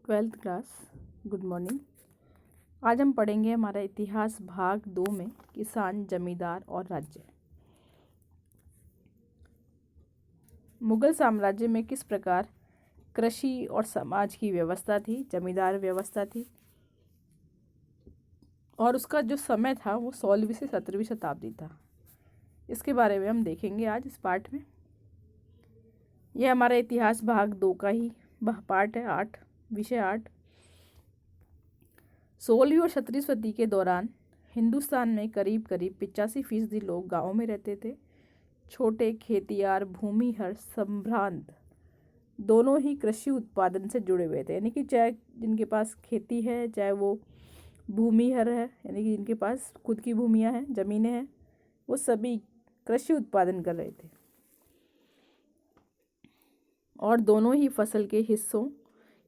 Twelfth class, good morning. आज हम पढ़ेंगे हमारा इतिहास भाग 2 में किसान, जमींदार और राज्य। मुगल साम्राज्य में किस प्रकार कृषि और समाज की व्यवस्था थी, जमींदार व्यवस्था थी, और उसका जो समय था वो 16वीं से 17वीं शताब्दी था। इसके बारे में हम देखेंगे आज इस पाठ में। यह हमारा इतिहास भाग 2 का ही पार्ट है, 8, विषय 8। 16वीं और 17वीं सदी के दौरान हिंदुस्तान में करीब करीब 85% लोग गाँव में रहते थे। छोटे खेतियार, भूमिहर, संभ्रांत दोनों ही कृषि उत्पादन से जुड़े हुए थे। यानी कि चाहे जिनके पास खेती है, चाहे वो भूमिहर है, यानी कि जिनके पास खुद की भूमियाँ हैं, ज़मीनें हैं, वो सभी कृषि उत्पादन कर रहे थे। और दोनों ही फसल के हिस्सों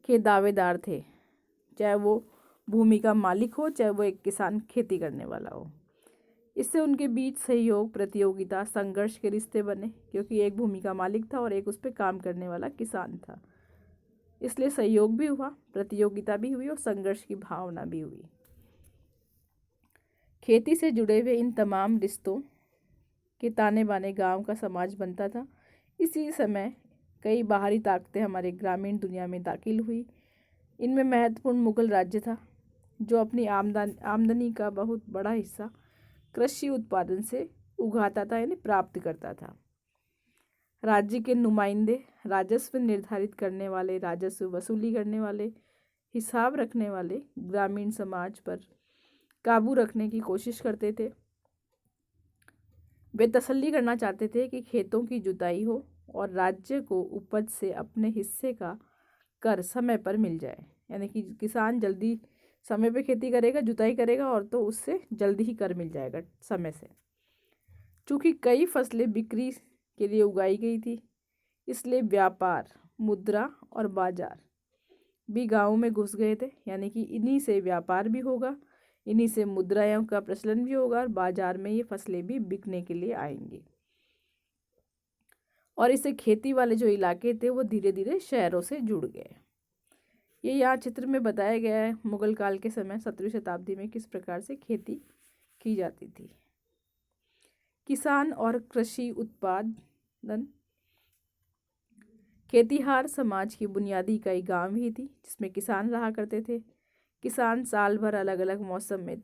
के दावेदार थे, चाहे वो भूमि का मालिक हो, चाहे वो एक किसान खेती करने वाला हो। इससे उनके बीच सहयोग, प्रतियोगिता, संघर्ष के रिश्ते बने, क्योंकि एक भूमि का मालिक था और एक उस पर काम करने वाला किसान था। इसलिए सहयोग भी हुआ, प्रतियोगिता भी हुई और संघर्ष की भावना भी हुई। खेती से जुड़े हुए इन तमाम रिश्तों के ताने बाने गांव का समाज बनता था। इसी समय कई बाहरी ताकतें हमारे ग्रामीण दुनिया में दाखिल हुई। इनमें महत्वपूर्ण मुगल राज्य था, जो अपनी आमदनी का बहुत बड़ा हिस्सा कृषि उत्पादन से उगाता था, यानी प्राप्त करता था। राज्य के नुमाइंदे राजस्व निर्धारित करने वाले, राजस्व वसूली करने वाले, हिसाब रखने वाले ग्रामीण समाज पर काबू रखने की कोशिश करते थे। वे तसल्ली करना चाहते थे कि खेतों की जुताई हो और राज्य को उपज से अपने हिस्से का कर समय पर मिल जाए। यानी कि किसान जल्दी समय पे खेती करेगा, जुताई करेगा, और तो उससे जल्दी ही कर मिल जाएगा समय से। चूँकि कई फसलें बिक्री के लिए उगाई गई थी, इसलिए व्यापार, मुद्रा और बाजार भी गाँव में घुस गए थे। यानी कि इन्हीं से व्यापार भी होगा, इन्हीं से मुद्राओं का प्रचलन भी होगा और बाजार में ये फसलें भी बिकने के लिए आएंगी। और इससे खेती वाले जो इलाके थे वो धीरे धीरे शहरों से जुड़ गए। ये यहाँ चित्र में बताया गया है मुगल काल के समय 17वीं शताब्दी में किस प्रकार से खेती की जाती थी। किसान और कृषि उत्पादन। खेतीहार समाज की बुनियादी इकाई गांव ही थी, जिसमें किसान रहा करते थे। किसान साल भर अलग अलग मौसम में